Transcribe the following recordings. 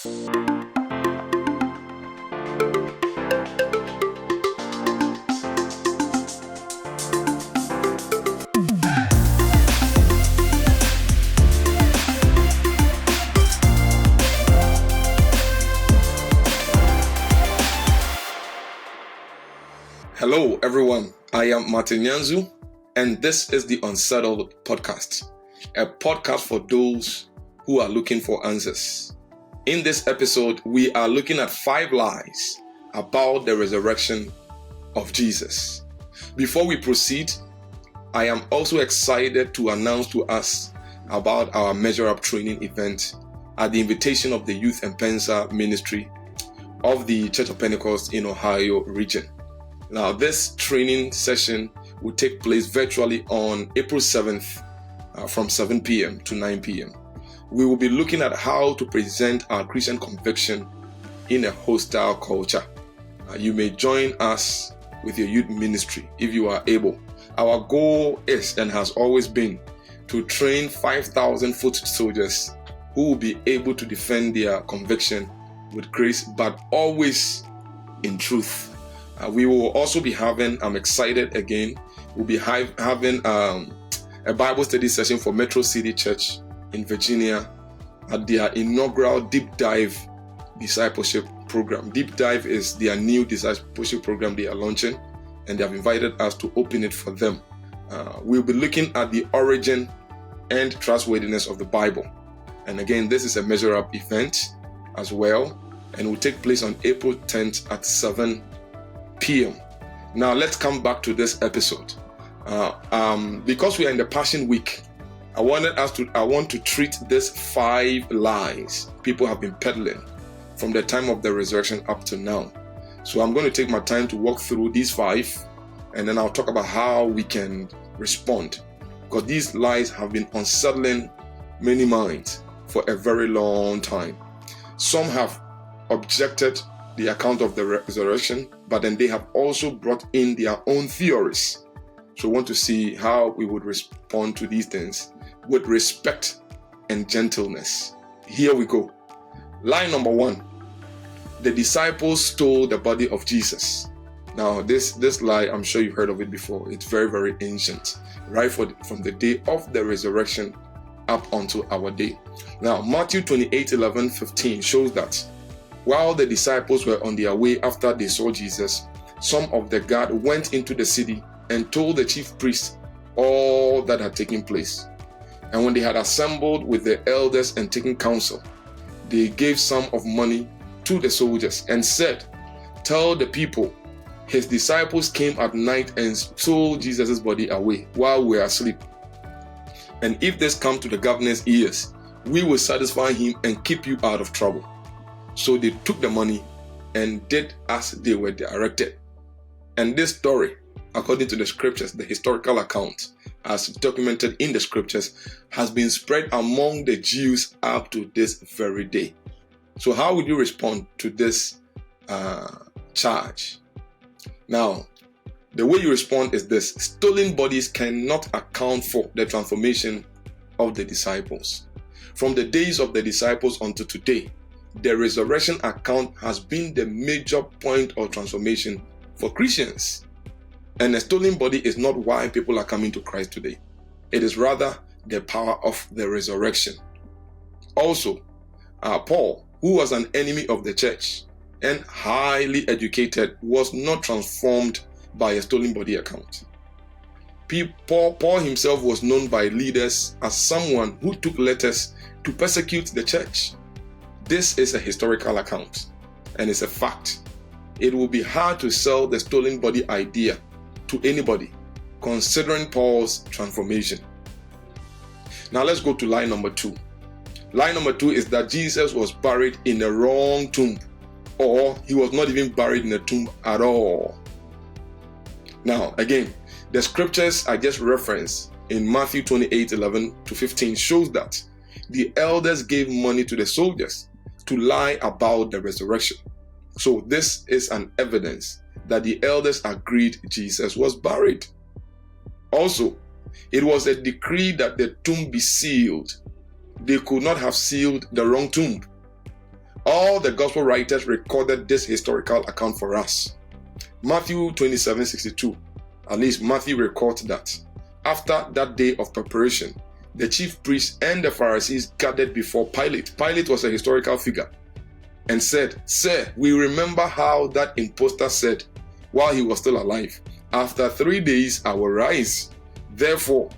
Hello everyone, I am Martin Nyanzu and this is the Unsettled Podcast, a podcast for those who are looking for answers. In this episode, we are looking at 5 lies about the resurrection of Jesus. Before we proceed, I am also excited to announce to us about our Measure Up training event at the invitation of the Youth and Pensa Ministry of the Church of Pentecost in Ohio region. Now, this training session will take place virtually on April 7th from 7 p.m. to 9 p.m. We will be looking at how to present our Christian conviction in a hostile culture. You may join us with your youth ministry if you are able. Our goal is and has always been to train 5,000 foot soldiers who will be able to defend their conviction with grace, but always in truth. We will also be having, I'm excited again, we'll be having a Bible study session for Metro City Church in Virginia at their inaugural Deep Dive Discipleship Program. Deep Dive is their new discipleship program they are launching, and they have invited us to open it for them. We'll be looking at the origin and trustworthiness of the Bible. And again, this is a Measure Up event as well, and will take place on April 10th at 7 p.m. Now let's come back to this episode. Because we are in the Passion Week, I want to treat these 5 lies people have been peddling from the time of the resurrection up to now. So I'm going to take my time to walk through these 5, and then I'll talk about how we can respond, because these lies have been unsettling many minds for a very long time. Some have objected the account of the resurrection, but then they have also brought in their own theories. So we want to see how we would respond to these things with respect and gentleness. Here we go. Lie number 1. The disciples stole the body of Jesus. Now this lie, I'm sure you've heard of it before. It's very, very ancient, right from the day of the resurrection up until our day. Now Matthew 28:11-15 shows that while the disciples were on their way after they saw Jesus, some of the guard went into the city and told the chief priests all that had taken place. And when they had assembled with the elders and taken counsel, they gave some of money to the soldiers and said, "Tell the people, his disciples came at night and stole Jesus' body away while we were asleep. And if this come to the governor's ears, we will satisfy him and keep you out of trouble." So they took the money and did as they were directed. And this story, according to the scriptures, the historical account, as documented in the scriptures, has been spread among the Jews up to this very day. So how would you respond to this charge? Now, the way you respond is this: stolen bodies cannot account for the transformation of the disciples. From the days of the disciples until today, the resurrection account has been the major point of transformation for Christians. And a stolen body is not why people are coming to Christ today. It is rather the power of the resurrection. Also, Paul, who was an enemy of the church and highly educated, was not transformed by a stolen body account. Paul himself was known by leaders as someone who took letters to persecute the church. This is a historical account, and it's a fact. It will be hard to sell the stolen body idea to anybody, considering Paul's transformation. Now let's go to lie number 2. Lie number 2 is that Jesus was buried in the wrong tomb, or he was not even buried in a tomb at all. Now, again, the scriptures I just referenced in Matthew 28:11-15 shows that the elders gave money to the soldiers to lie about the resurrection. So this is an evidence that the elders agreed Jesus was buried. Also, it was a decree that the tomb be sealed. They could not have sealed the wrong tomb. All the gospel writers recorded this historical account for us. Matthew 27:62, at least Matthew records that after that day of preparation, the chief priests and the Pharisees gathered before Pilate. Pilate was a historical figure and said, "Sir, we remember how that impostor said while he was still alive, 'After 3 days I will rise.' Therefore,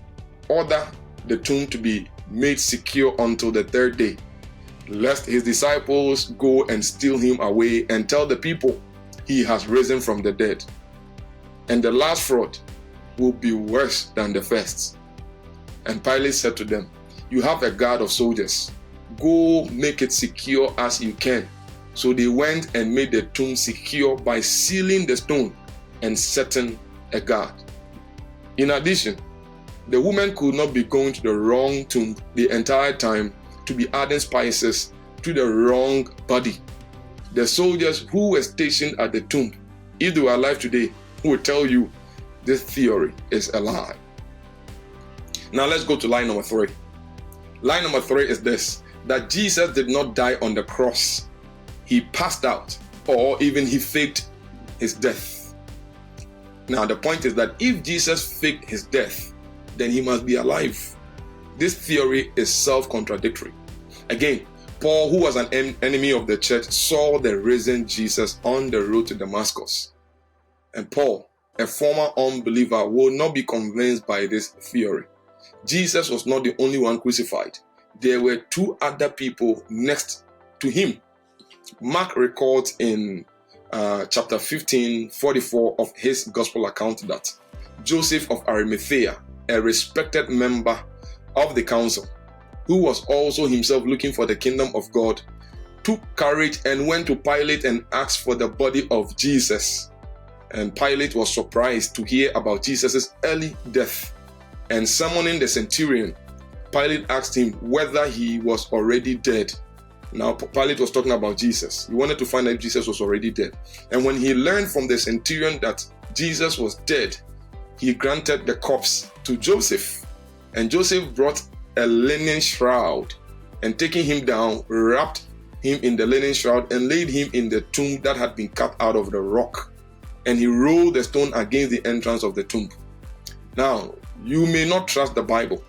order the tomb to be made secure until the 3rd day, lest his disciples go and steal him away and tell the people he has risen from the dead. And the last fraud will be worse than the first." And Pilate said to them, "You have a guard of soldiers. Go make it secure as you can." So they went and made the tomb secure by sealing the stone and setting a guard. In addition, the woman could not be going to the wrong tomb the entire time to be adding spices to the wrong body. The soldiers who were stationed at the tomb, if they were alive today, will tell you this theory is a lie. Now let's go to line number 3. Line number 3 is this: that Jesus did not die on the cross. He passed out, or even he faked his death. Now the point is that if Jesus faked his death, then he must be alive. This theory is self-contradictory. Again, Paul, who was an enemy of the church, saw the risen Jesus on the road to Damascus. And Paul, a former unbeliever, will not be convinced by this theory. Jesus was not the only one crucified. There were 2 other people next to him. Mark records in chapter 15:44 of his gospel account that Joseph of Arimathea, a respected member of the council, who was also himself looking for the kingdom of God, took courage and went to Pilate and asked for the body of Jesus. And Pilate was surprised to hear about Jesus' early death. And summoning the centurion, Pilate asked him whether he was already dead. Now, Pilate was talking about Jesus. He wanted to find out if Jesus was already dead. And when he learned from the centurion that Jesus was dead, he granted the corpse to Joseph. And Joseph brought a linen shroud and, taking him down, wrapped him in the linen shroud and laid him in the tomb that had been cut out of the rock. And he rolled the stone against the entrance of the tomb. Now, you may not trust the Bible,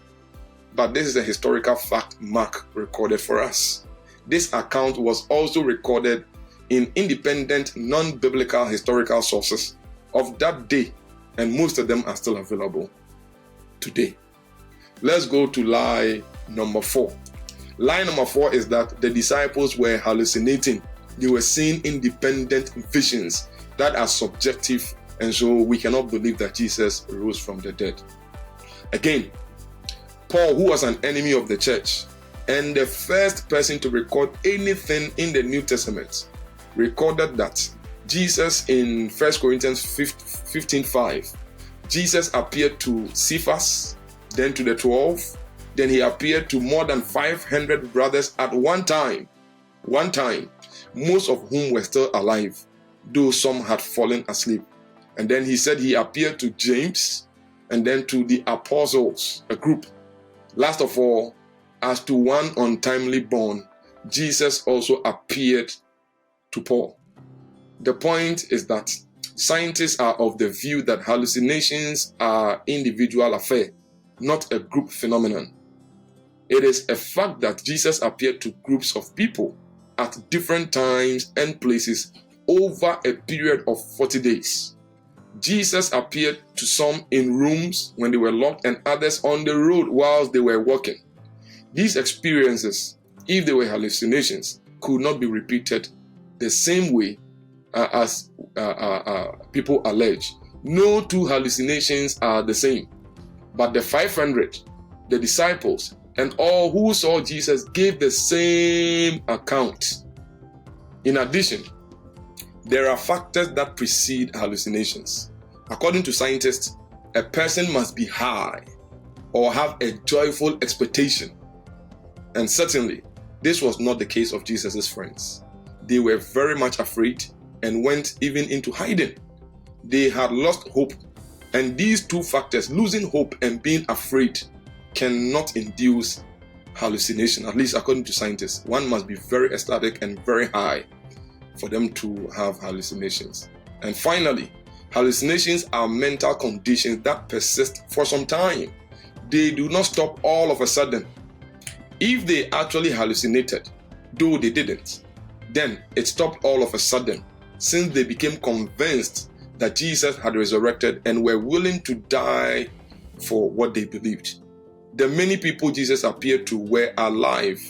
but this is a historical fact Mark recorded for us. This account was also recorded in independent, non-biblical historical sources of that day, and most of them are still available today. Let's go to lie number 4. Lie number 4 is that the disciples were hallucinating. They were seeing independent visions that are subjective, and so we cannot believe that Jesus rose from the dead. Again, Paul, who was an enemy of the church and the first person to record anything in the New Testament, recorded that Jesus in 1 Corinthians 15:5, Jesus appeared to Cephas, then to the 12, then he appeared to more than 500 brothers at one time, most of whom were still alive, though some had fallen asleep. And then he said he appeared to James, and then to the apostles, a group. Last of all, as to one untimely born, Jesus also appeared to Paul. The point is that scientists are of the view that hallucinations are individual affair, not a group phenomenon. It is a fact that Jesus appeared to groups of people at different times and places over a period of 40 days. Jesus appeared to some in rooms when they were locked and others on the road whilst they were walking. These experiences, if they were hallucinations, could not be repeated the same way as people allege. No 2 hallucinations are the same, but the 500, the disciples, and all who saw Jesus gave the same account. In addition, there are factors that precede hallucinations. According to scientists, a person must be high or have a joyful expectation. And certainly, this was not the case of Jesus' friends. They were very much afraid and went even into hiding. They had lost hope, and these 2 factors, losing hope and being afraid, cannot induce hallucination, at least according to scientists. One must be very ecstatic and very high for them to have hallucinations. And finally, hallucinations are mental conditions that persist for some time. They do not stop all of a sudden. If they actually hallucinated, though they didn't, then it stopped all of a sudden, since they became convinced that Jesus had resurrected and were willing to die for what they believed. The many people Jesus appeared to were alive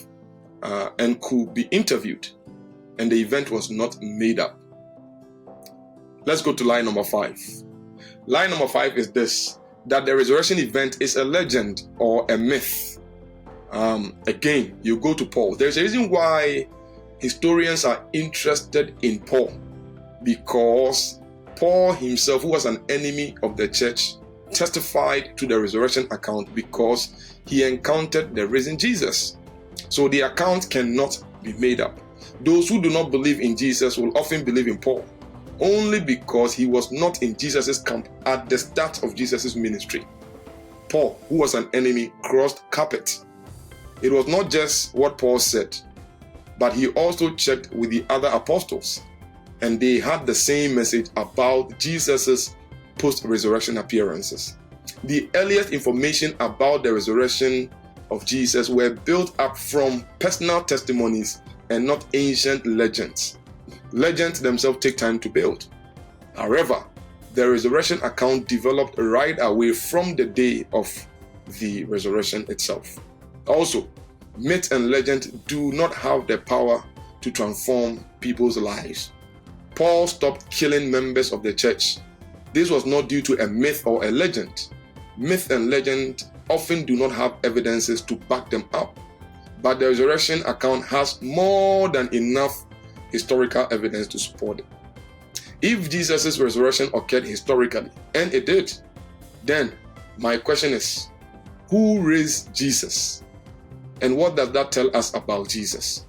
and could be interviewed, and the event was not made up. Let's go to lie number 5. Lie number 5 is this, that the resurrection event is a legend or a myth. Again, you go to Paul. There's a reason why historians are interested in Paul, because Paul himself, who was an enemy of the church, testified to the resurrection account because he encountered the risen Jesus. So the account cannot be made up. Those who do not believe in Jesus will often believe in Paul, only because he was not in Jesus' camp at the start of Jesus' ministry. Paul, who was an enemy, crossed carpet. It was not just what Paul said, but he also checked with the other apostles, and they had the same message about Jesus' post-resurrection appearances. The earliest information about the resurrection of Jesus were built up from personal testimonies and not ancient legends. Legends themselves take time to build. However, the resurrection account developed right away from the day of the resurrection itself. Also, myth and legend do not have the power to transform people's lives. Paul stopped killing members of the church. This was not due to a myth or a legend. Myth and legend often do not have evidences to back them up, but the resurrection account has more than enough historical evidence to support it. If Jesus' resurrection occurred historically, and it did, then my question is, who raised Jesus? And what does that tell us about Jesus?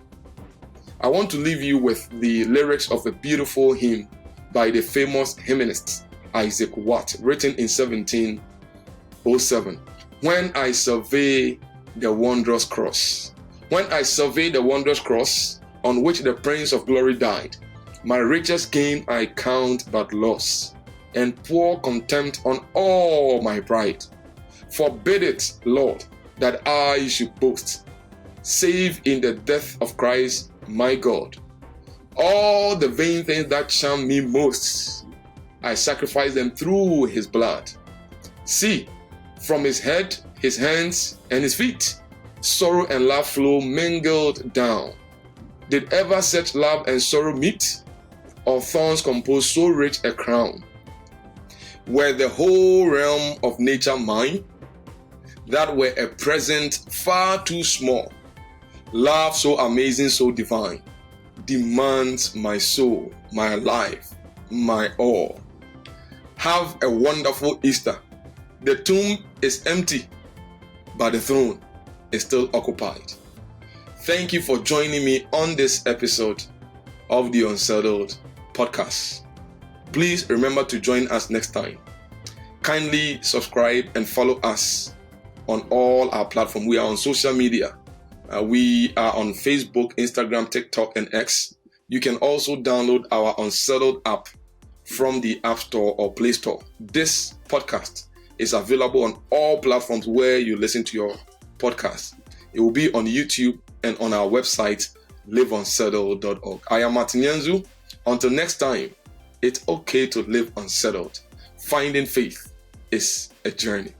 I want to leave you with the lyrics of a beautiful hymn by the famous hymnist Isaac Watt, written in 1707. When I survey the wondrous cross, when I survey the wondrous cross on which the Prince of Glory died, my richest gain I count but loss, and pour contempt on all my pride. Forbid it, Lord, that I should boast, save in the death of Christ my God. All the vain things that charm me most, I sacrifice them through his blood. See, from his head, his hands, and his feet, sorrow and love flow mingled down. Did ever such love and sorrow meet, or thorns compose so rich a crown? Were the whole realm of nature mine, that were a present far too small, love so amazing, so divine, demands my soul, my life, my all. Have a wonderful Easter. The tomb is empty, but the throne is still occupied. Thank you for joining me on this episode of the Unsettled Podcast. Please remember to join us next time. Kindly subscribe and follow us on all our platforms. We are on social media. We are on Facebook, Instagram, TikTok, and X. You can also download our Unsettled app from the App Store or Play Store. This podcast is available on all platforms where you listen to your podcast. It will be on YouTube and on our website, liveunsettled.org. I am Martin Nyanzu. Until next time, it's okay to live unsettled. Finding faith is a journey.